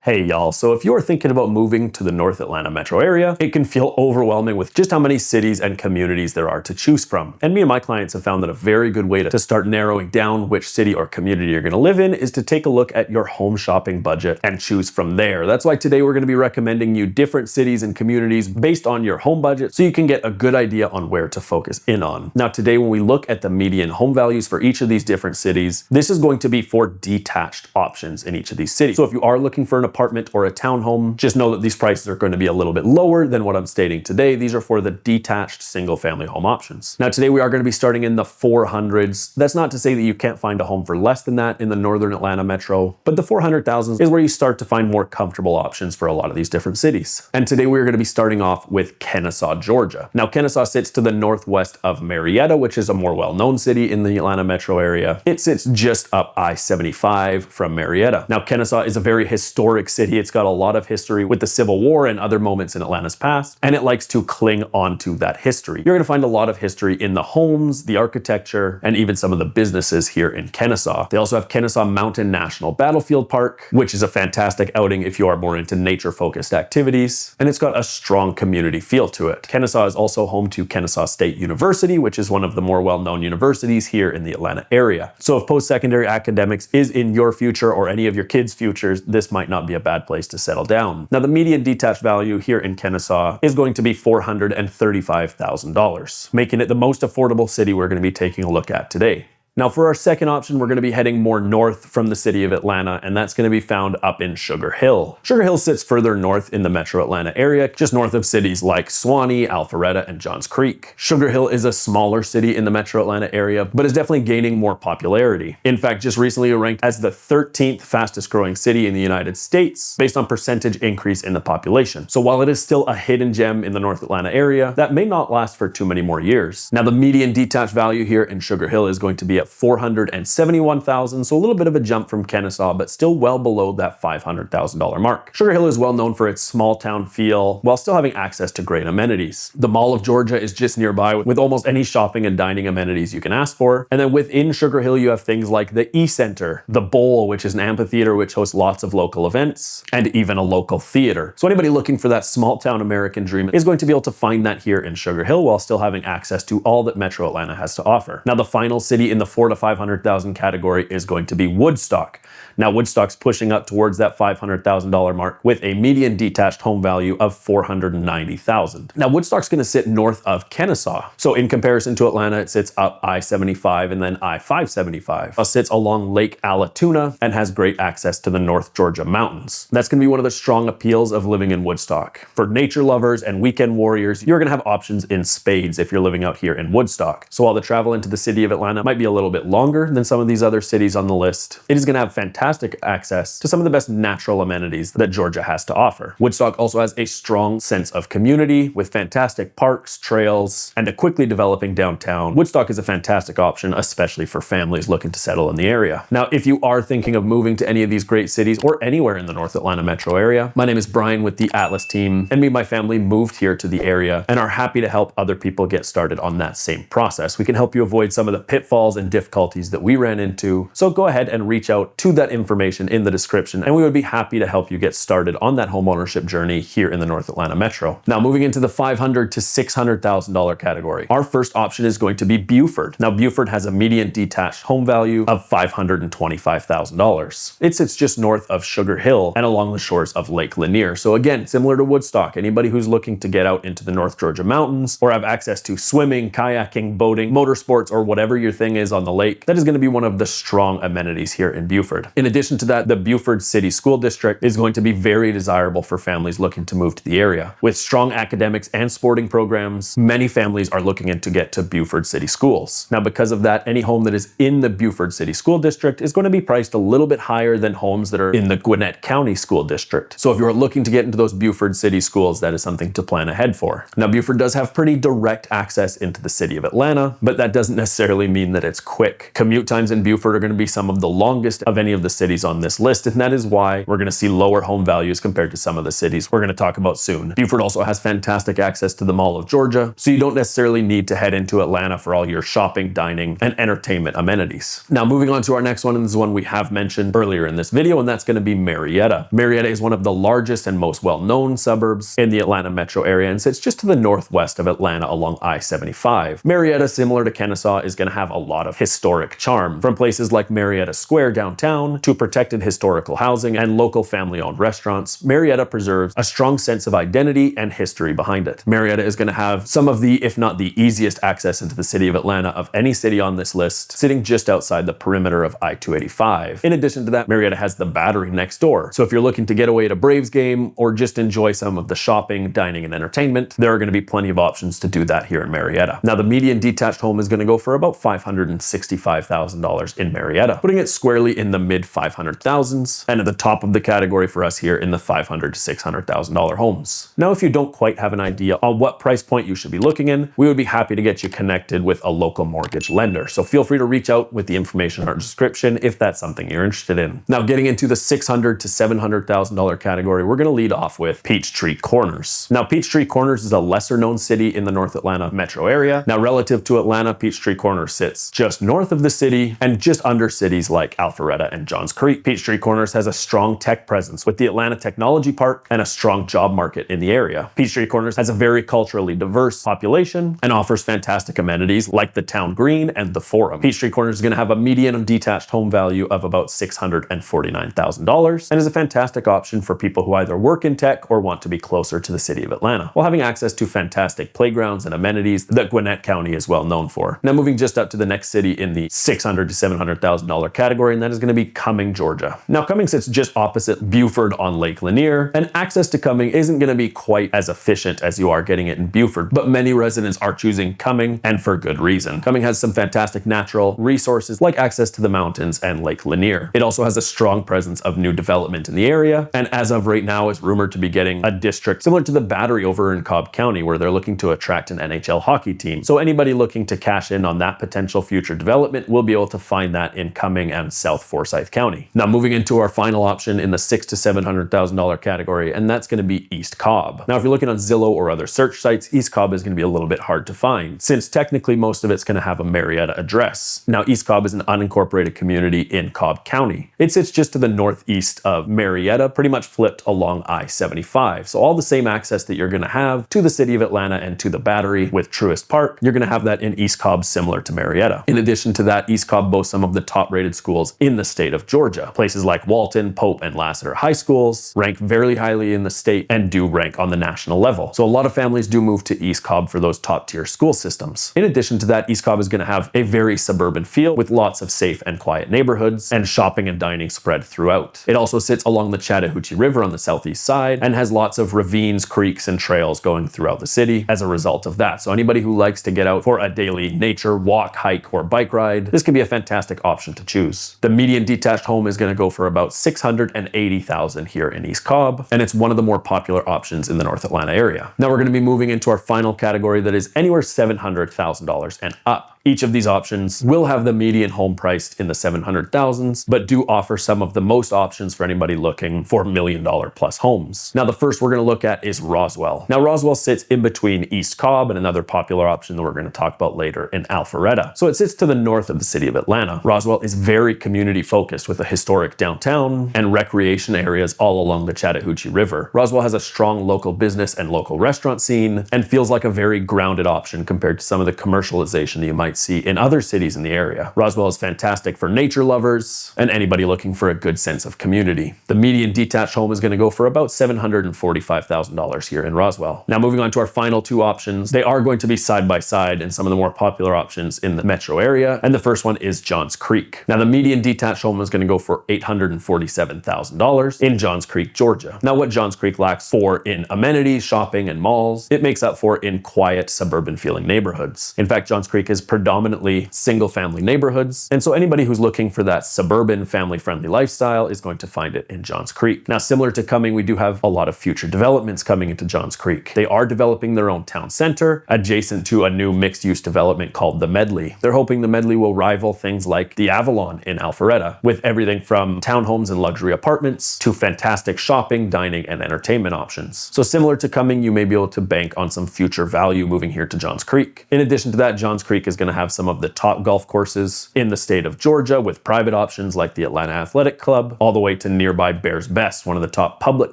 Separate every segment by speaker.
Speaker 1: Hey y'all, so if you're thinking about moving to the North Atlanta metro area, it can feel overwhelming with just how many cities and communities there are to choose from. And me and my clients have found that a very good way to start narrowing down which city or community you're gonna live in is to take a look at your home shopping budget and choose from there. That's why today we're gonna be recommending you different cities and communities based on your home budget so you can get a good idea on where to focus in on. Now today when we look at the median home values for each of these different cities, this is going to be for detached options in each of these cities. So if you are looking for an apartment or a townhome, just know that these prices are going to be a little bit lower than what I'm stating today. These are for the detached single family home options. Now today we are going to be starting in the 400s. That's not to say that you can't find a home for less than that in the Northern Atlanta metro, but the 400,000s is where you start to find more comfortable options for a lot of these different cities. And today we're going to be starting off with Kennesaw, Georgia. Now Kennesaw sits to the northwest of Marietta, which is a more well-known city in the Atlanta metro area. It sits just up I-75 from Marietta. Now Kennesaw is a very historic city. It's got a lot of history with the Civil War and other moments in Atlanta's past, and it likes to cling on to that history. You're going to find a lot of history in the homes, the architecture, and even some of the businesses here in Kennesaw. They also have Kennesaw Mountain National Battlefield Park, which is a fantastic outing if you are more into nature-focused activities, and it's got a strong community feel to it. Kennesaw is also home to Kennesaw State University, which is one of the more well-known universities here in the Atlanta area. So if post-secondary academics is in your future or any of your kids' futures, this might not be a bad place to settle down. Now the median detached value here in Kennesaw is going to be $435,000, making it the most affordable city we're going to be taking a look at today. Now for our second option, we're going to be heading more north from the city of Atlanta, and that's going to be found up in Sugar Hill. Sugar Hill sits further north in the metro Atlanta area, just north of cities like Suwanee, Alpharetta, and Johns Creek. Sugar Hill is a smaller city in the metro Atlanta area, but is definitely gaining more popularity. In fact, just recently ranked as the 13th fastest growing city in the United States based on percentage increase in the population. So while it is still a hidden gem in the North Atlanta area, that may not last for too many more years. Now the median detached value here in Sugar Hill is going to be at $471,000, so a little bit of a jump from Kennesaw, but still well below that $500,000 mark. Sugar Hill is well known for its small town feel while still having access to great amenities. The Mall of Georgia is just nearby with almost any shopping and dining amenities you can ask for. And then within Sugar Hill, you have things like the E-Center, the Bowl, which is an amphitheater which hosts lots of local events, and even a local theater. So anybody looking for that small town American dream is going to be able to find that here in Sugar Hill while still having access to all that Metro Atlanta has to offer. Now the final city in the 400,000 to 500,000 category is going to be Woodstock. Now Woodstock's pushing up towards that $500,000 mark with a median detached home value of $490,000. Now Woodstock's going to sit north of Kennesaw. So in comparison to Atlanta, it sits up I-75 and then I-575. It sits along Lake Allatoona and has great access to the North Georgia mountains. That's going to be one of the strong appeals of living in Woodstock. For nature lovers and weekend warriors, you're going to have options in spades if you're living out here in Woodstock. So while the travel into the city of Atlanta might be a little bit longer than some of these other cities on the list, it is going to have fantastic access to some of the best natural amenities that Georgia has to offer. Woodstock also has a strong sense of community with fantastic parks, trails, and a quickly developing downtown. Woodstock is a fantastic option, especially for families looking to settle in the area. Now, if you are thinking of moving to any of these great cities or anywhere in the North Atlanta metro area, my name is Brian with the Atlas team, and me and my family moved here to the area and are happy to help other people get started on that same process. We can help you avoid some of the pitfalls and difficulties that we ran into. So go ahead and reach out to that information in the description, and we would be happy to help you get started on that homeownership journey here in the North Atlanta metro. Now moving into the $500,000 to $600,000 category, our first option is going to be Buford. Now Buford has a median detached home value of $525,000. It sits just north of Sugar Hill and along the shores of Lake Lanier. So again, similar to Woodstock, anybody who's looking to get out into the North Georgia mountains or have access to swimming, kayaking, boating, motorsports, or whatever your thing is on the lake, that is going to be one of the strong amenities here in Buford. In addition to that, the Buford City School District is going to be very desirable for families looking to move to the area. With strong academics and sporting programs, many families are looking in to get to Buford City Schools. Now, because of that, any home that is in the Buford City School District is going to be priced a little bit higher than homes that are in the Gwinnett County School District. So if you're looking to get into those Buford City schools, that is something to plan ahead for. Now, Buford does have pretty direct access into the city of Atlanta, but that doesn't necessarily mean that it's quick. Commute times in Buford are going to be some of the longest of any of the the cities on this list, and that is why we're going to see lower home values compared to some of the cities we're going to talk about soon. Buford also has fantastic access to the Mall of Georgia, so you don't necessarily need to head into Atlanta for all your shopping, dining, and entertainment amenities. Now, moving on to our next one, and this is one we have mentioned earlier in this video, and that's going to be Marietta. Marietta is one of the largest and most well-known suburbs in the Atlanta metro area and sits just to the northwest of Atlanta along I-75. Marietta, similar to Kennesaw, is going to have a lot of historic charm, from places like Marietta Square downtown to protected historical housing and local family-owned restaurants. Marietta preserves a strong sense of identity and history behind it. Marietta is going to have some of the, if not the easiest access into the city of Atlanta of any city on this list, sitting just outside the perimeter of I-285. In addition to that, Marietta has the Battery next door. So if you're looking to get away at a Braves game or just enjoy some of the shopping, dining, and entertainment, there are going to be plenty of options to do that here in Marietta. Now, the median detached home is going to go for about $565,000 in Marietta, putting it squarely in the mid $500,000s and at the top of the category for us here in the $500,000 to $600,000 homes. Now, if you don't quite have an idea on what price point you should be looking in, we would be happy to get you connected with a local mortgage lender. So feel free to reach out with the information in our description if that's something you're interested in. Now, getting into the $600,000 to $700,000 category, we're going to lead off with Peachtree Corners. Now, Peachtree Corners is a lesser known city in the North Atlanta metro area. Now, relative to Atlanta, Peachtree Corners sits just north of the city and just under cities like Alpharetta and Johns Creek. Peachtree Corners has a strong tech presence with the Atlanta Technology Park and a strong job market in the area. Peachtree Corners has a very culturally diverse population and offers fantastic amenities like the Town Green and the Forum. Peachtree Corners is going to have a median detached home value of about $649,000 and is a fantastic option for people who either work in tech or want to be closer to the city of Atlanta, while having access to fantastic playgrounds and amenities that Gwinnett County is well known for. Now, moving just up to the next city in the $600,000 to $700,000 category, and that is going to be Cumming, Georgia. Now, Cumming sits just opposite Buford on Lake Lanier, and access to Cumming isn't going to be quite as efficient as you are getting it in Buford, but many residents are choosing Cumming, and for good reason. Cumming has some fantastic natural resources like access to the mountains and Lake Lanier. It also has a strong presence of new development in the area, and as of right now is rumored to be getting a district similar to the Battery over in Cobb County, where they're looking to attract an NHL hockey team. So anybody looking to cash in on that potential future development will be able to find that in Cumming and South Forsyth County. Now, moving into our final option in the $600,000 to $700,000 category, and that's going to be East Cobb. Now, if you're looking on Zillow or other search sites, East Cobb is going to be a little bit hard to find, since technically most of it's going to have a Marietta address. Now, East Cobb is an unincorporated community in Cobb County. It sits just to the northeast of Marietta, pretty much flipped along I-75. So all the same access that you're going to have to the city of Atlanta and to the Battery with Truist Park, you're going to have that in East Cobb, similar to Marietta. In addition to that, East Cobb boasts some of the top-rated schools in the state of Georgia. Places like Walton, Pope, and Lassiter high schools rank very highly in the state and do rank on the national level. So a lot of families do move to East Cobb for those top-tier school systems. In addition to that, East Cobb is going to have a very suburban feel with lots of safe and quiet neighborhoods and shopping and dining spread throughout. It also sits along the Chattahoochee River on the southeast side and has lots of ravines, creeks, and trails going throughout the city as a result of that. So anybody who likes to get out for a daily nature walk, hike, or bike ride, this can be a fantastic option to choose. The median detached home is going to go for about $680,000 here in East Cobb, and it's one of the more popular options in the North Atlanta area. Now we're going to be moving into our final category that is anywhere $700,000 and up. Each of these options will have the median home priced in the $700,000s, but do offer some of the most options for anybody looking for $1 million plus homes. Now, the first we're going to look at is Roswell. Now, Roswell sits in between East Cobb and another popular option that we're going to talk about later in Alpharetta. So it sits to the north of the city of Atlanta. Roswell is very community focused with a historic downtown and recreation areas all along the Chattahoochee River. Roswell has a strong local business and local restaurant scene and feels like a very grounded option compared to some of the commercialization that you might see in other cities in the area. Roswell is fantastic for nature lovers and anybody looking for a good sense of community. The median detached home is going to go for about $745,000 here in Roswell. Now, moving on to our final two options, they are going to be side by side and some of the more popular options in the metro area, and the first one is Johns Creek. Now, the median detached home is going to go for $847,000 in Johns Creek, Georgia. Now, what Johns Creek lacks for in amenities, shopping, and malls, it makes up for in quiet, suburban feeling neighborhoods. In fact, Johns Creek is predominantly single-family neighborhoods, and so anybody who's looking for that suburban, family-friendly lifestyle is going to find it in Johns Creek. Now, similar to Cumming, we do have a lot of future developments coming into Johns Creek. They are developing their own town center adjacent to a new mixed-use development called the Medley. They're hoping the Medley will rival things like the Avalon in Alpharetta, with everything from townhomes and luxury apartments to fantastic shopping, dining, and entertainment options. So similar to Cumming, you may be able to bank on some future value moving here to Johns Creek. In addition to that, Johns Creek is going to have some of the top golf courses in the state of Georgia, with private options like the Atlanta Athletic Club, all the way to nearby Bears Best, one of the top public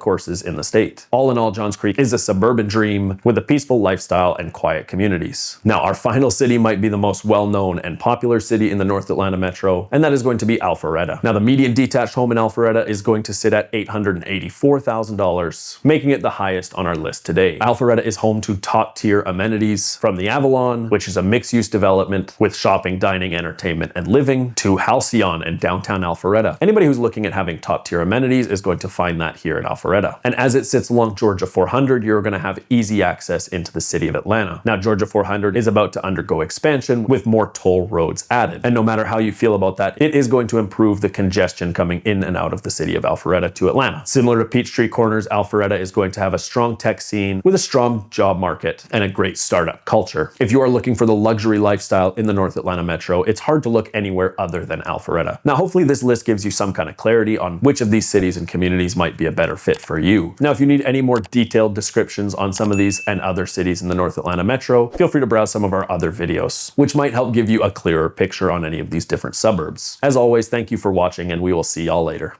Speaker 1: courses in the state. All in all, Johns Creek is a suburban dream with a peaceful lifestyle and quiet communities. Now, our final city might be the most well-known and popular city in the North Atlanta metro, and that is going to be Alpharetta. Now, the median detached home in Alpharetta is going to sit at $884,000, making it the highest on our list today. Alpharetta is home to top-tier amenities, from the Avalon, which is a mixed-use development with shopping, dining, entertainment, and living, to Halcyon and downtown Alpharetta. Anybody who's looking at having top-tier amenities is going to find that here in Alpharetta. And as it sits along Georgia 400, you're going to have easy access into the city of Atlanta. Now, Georgia 400 is about to undergo expansion with more toll roads added. And no matter how you feel about that, it is going to improve the congestion coming in and out of the city of Alpharetta to Atlanta. Similar to Peachtree Corners, Alpharetta is going to have a strong tech scene with a strong job market and a great startup culture. If you are looking for the luxury lifestyle in the North Atlanta metro, it's hard to look anywhere other than Alpharetta. Now, hopefully this list gives you some kind of clarity on which of these cities and communities might be a better fit for you. Now, if you need any more detailed descriptions on some of these and other cities in the North Atlanta metro, feel free to browse some of our other videos, which might help give you a clearer picture on any of these different suburbs. As always, thank you for watching, and we will see y'all later.